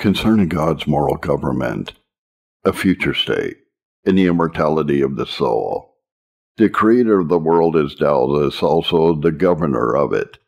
concerning God's moral government, a future state, and the immortality of the soul. The Creator of the world is doubtless also the governor of it.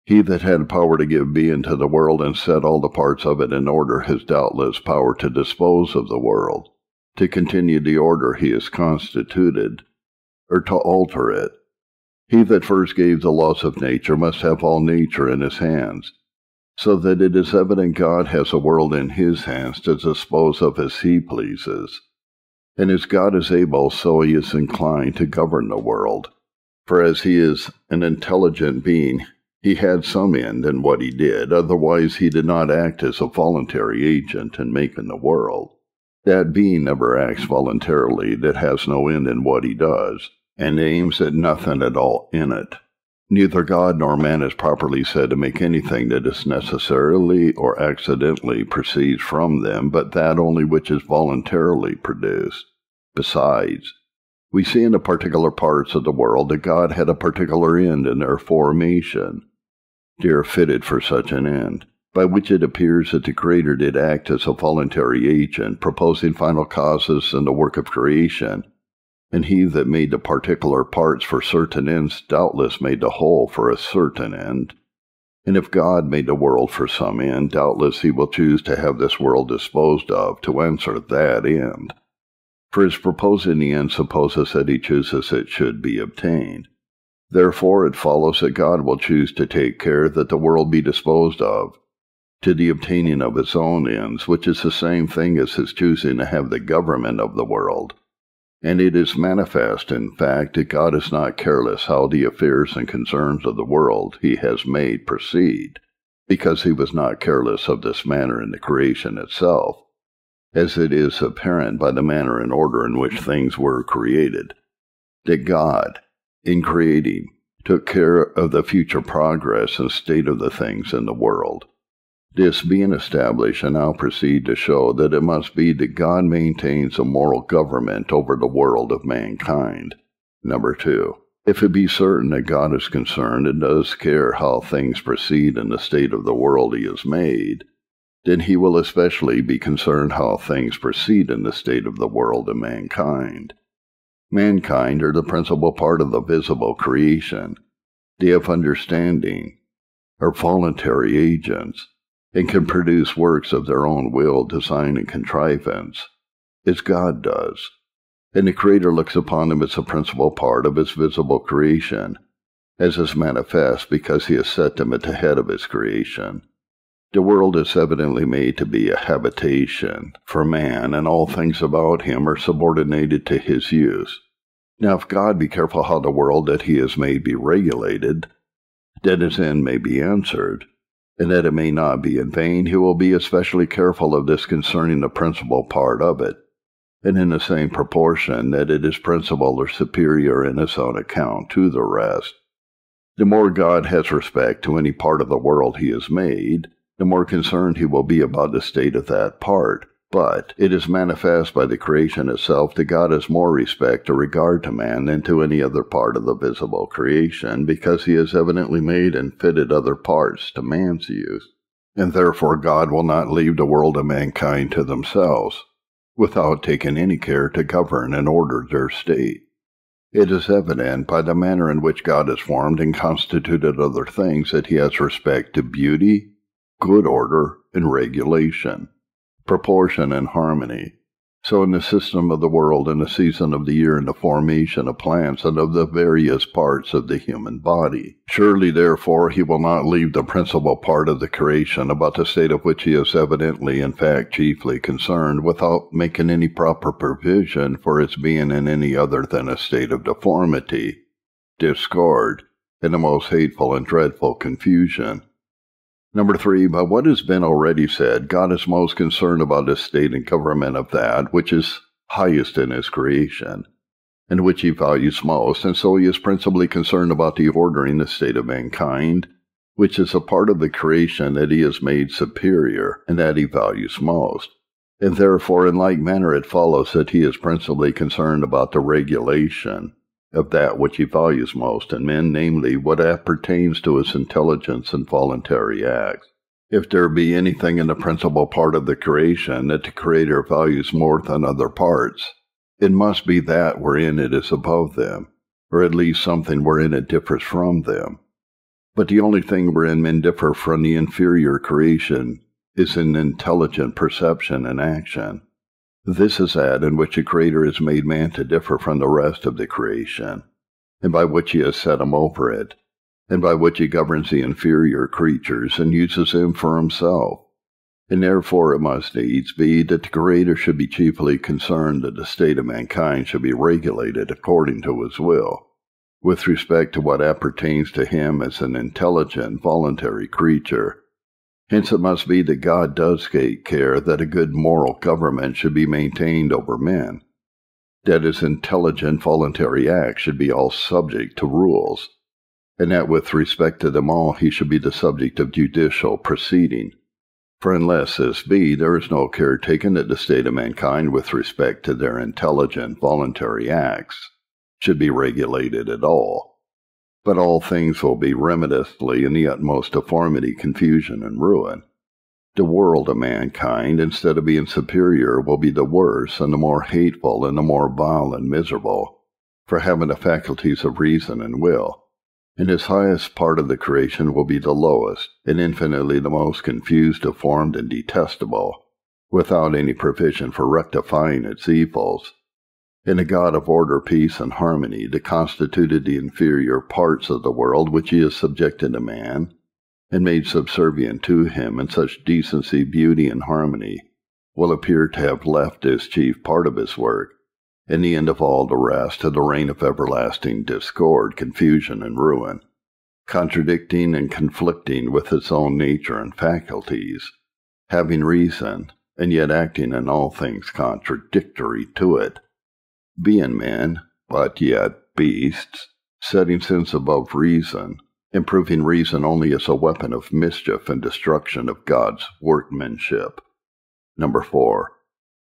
He that had power to give being to the world and set all the parts of it in order has doubtless power to dispose of the world, to continue the order he has constituted, or to alter it. He that first gave the laws of nature must have all nature in his hands, so that it is evident God has a world in his hands to dispose of as he pleases. And as God is able, so he is inclined to govern the world. For as he is an intelligent being, he had some end in what he did, otherwise he did not act as a voluntary agent in making the world. That being never acts voluntarily that has no end in what he does, and aims at nothing at all in it. Neither God nor man is properly said to make anything that is necessarily or accidentally proceeds from them, but that only which is voluntarily produced. Besides, we see in the particular parts of the world that God had a particular end in their formation. They are fitted for such an end, by which it appears that the Creator did act as a voluntary agent, proposing final causes in the work of creation, and he that made the particular parts for certain ends doubtless made the whole for a certain end. And if God made the world for some end, doubtless he will choose to have this world disposed of to answer that end. For his proposing the end supposes that he chooses it should be obtained. Therefore it follows that God will choose to take care that the world be disposed of, to the obtaining of his own ends, which is the same thing as his choosing to have the government of the world. And it is manifest, in fact, that God is not careless how the affairs and concerns of the world he has made proceed, because he was not careless of this manner in the creation itself, as it is apparent by the manner and order in which things were created, that God, in creating, took care of the future progress and state of the things in the world. This being established, I now proceed to show that it must be that God maintains a moral government over the world of mankind. Number 2. If it be certain that God is concerned and does care how things proceed in the state of the world he has made, then he will especially be concerned how things proceed in the state of the world of mankind. Mankind are the principal part of the visible creation. They have understanding, are voluntary agents, and can produce works of their own will, design, and contrivance, as God does. And the Creator looks upon them as a principal part of his visible creation, as is manifest because he has set them at the head of his creation. The world is evidently made to be a habitation for man, and all things about him are subordinated to his use. Now if God be careful how the world that he has made be regulated, that his end may be answered, and that it may not be in vain, he will be especially careful of this concerning the principal part of it, and in the same proportion that it is principal or superior in his own account to the rest. The more God has respect to any part of the world he has made, the more concerned he will be about the state of that part. But it is manifest by the creation itself that God has more respect or regard to man than to any other part of the visible creation, because he has evidently made and fitted other parts to man's use. And therefore God will not leave the world of mankind to themselves, without taking any care to govern and order their state. It is evident by the manner in which God has formed and constituted other things that he has respect to beauty, good order, and regulation, proportion and harmony. So in the system of the world, in the season of the year, in the formation of plants and of the various parts of the human body. Surely therefore he will not leave the principal part of the creation, about the state of which he is evidently, in fact, chiefly concerned, without making any proper provision for its being in any other than a state of deformity, discord, and the most hateful and dreadful confusion. Number 3, by what has been already said, God is most concerned about the state and government of that which is highest in his creation, and which he values most, and so he is principally concerned about the ordering the state of mankind, which is a part of the creation that he has made superior, and that he values most. And therefore in like manner it follows that he is principally concerned about the regulation of that which he values most in men, namely, what appertains to his intelligence and voluntary acts. If there be anything in the principal part of the creation that the Creator values more than other parts, it must be that wherein it is above them, or at least something wherein it differs from them. But the only thing wherein men differ from the inferior creation is in intelligent perception and action. This is that in which the Creator has made man to differ from the rest of the creation, and by which he has set him over it, and by which he governs the inferior creatures and uses them for himself. And therefore it must needs be that the Creator should be chiefly concerned that the state of mankind should be regulated according to his will, with respect to what appertains to him as an intelligent, voluntary creature. Hence it must be that God does take care that a good moral government should be maintained over men, that his intelligent, voluntary acts should be all subject to rules, and that with respect to them all he should be the subject of judicial proceeding. For unless this be, there is no care taken that the state of mankind with respect to their intelligent, voluntary acts should be regulated at all. But all things will be remediously in the utmost deformity, confusion, and ruin. The world of mankind, instead of being superior, will be the worse, and the more hateful, and the more vile and miserable, for having the faculties of reason and will. And his highest part of the creation will be the lowest, and infinitely the most confused, deformed, and detestable, without any provision for rectifying its evils. And the God of order, peace, and harmony, that constituted the inferior parts of the world which he has subjected to man, and made subservient to him in such decency, beauty, and harmony, will appear to have left this chief part of his work, and the end of all the rest, to the reign of everlasting discord, confusion, and ruin, contradicting and conflicting with its own nature and faculties, having reason, and yet acting in all things contradictory to it, being men, but yet beasts, setting sense above reason, improving reason only as a weapon of mischief and destruction of God's workmanship. Number 4.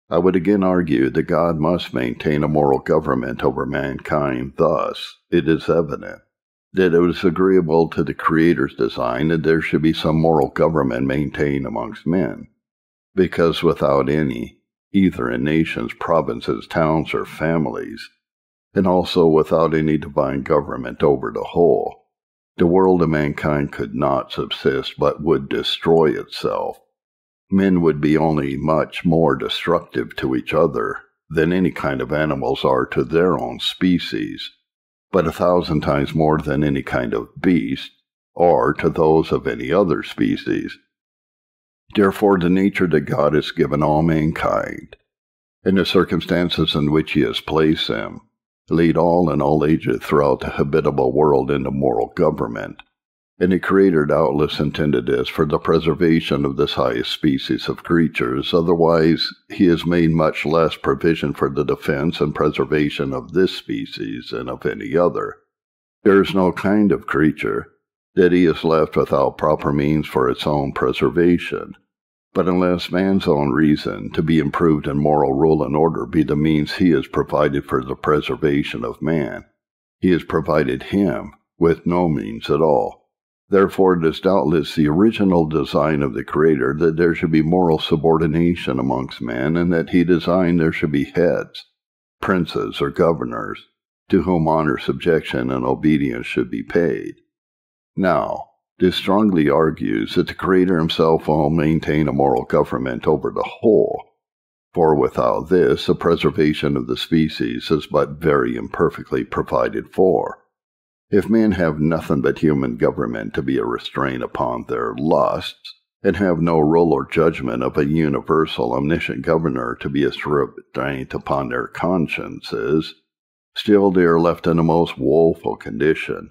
I would again argue that God must maintain a moral government over mankind. Thus, it is evident that it is agreeable to the Creator's design that there should be some moral government maintained amongst men, because without any, either in nations, provinces, towns, or families, and also without any divine government over the whole, the world of mankind could not subsist but would destroy itself. Men would be only much more destructive to each other than any kind of animals are to their own species, but 1,000 times more than any kind of beast, or to those of any other species. Therefore the nature that God has given all mankind, and the circumstances in which he has placed them, lead all in all ages throughout the habitable world into moral government, and the Creator doubtless intended this for the preservation of this highest species of creatures. Otherwise he has made much less provision for the defense and preservation of this species than of any other. There is no kind of creature that he has left without proper means for its own preservation. But unless man's own reason, to be improved in moral rule and order, be the means he has provided for the preservation of man, he has provided him with no means at all. Therefore it is doubtless the original design of the Creator that there should be moral subordination amongst men, and that he designed there should be heads, princes, or governors, to whom honor, subjection, and obedience should be paid. Now, this strongly argues that the Creator himself will maintain a moral government over the whole, for without this the preservation of the species is but very imperfectly provided for. If men have nothing but human government to be a restraint upon their lusts, and have no rule or judgment of a universal omniscient governor to be a restraint upon their consciences, still they are left in a most woeful condition,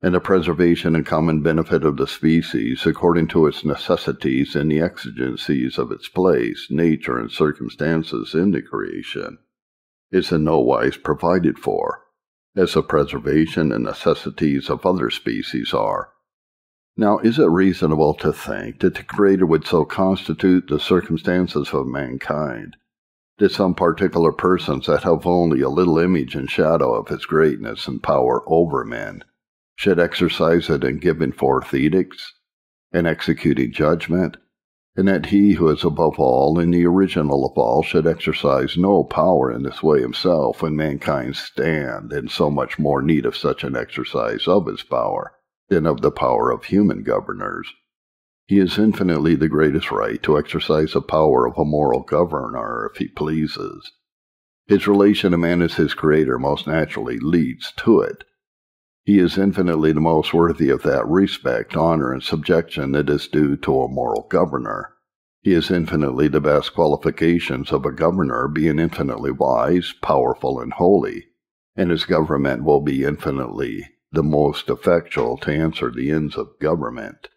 and the preservation and common benefit of the species, according to its necessities and the exigencies of its place, nature, and circumstances in the creation, is in no wise provided for, as the preservation and necessities of other species are. Now, is it reasonable to think that the Creator would so constitute the circumstances of mankind that some particular persons that have only a little image and shadow of his greatness and power over men should exercise it in giving forth edicts, and executing judgment, and that he who is above all and the original of all should exercise no power in this way himself when mankind stand in so much more need of such an exercise of his power than of the power of human governors. He has infinitely the greatest right to exercise the power of a moral governor if he pleases. His relation to man as his creator most naturally leads to it. He is infinitely the most worthy of that respect, honor, and subjection that is due to a moral governor. He has infinitely the best qualifications of a governor, being infinitely wise, powerful, and holy, and his government will be infinitely the most effectual to answer the ends of government.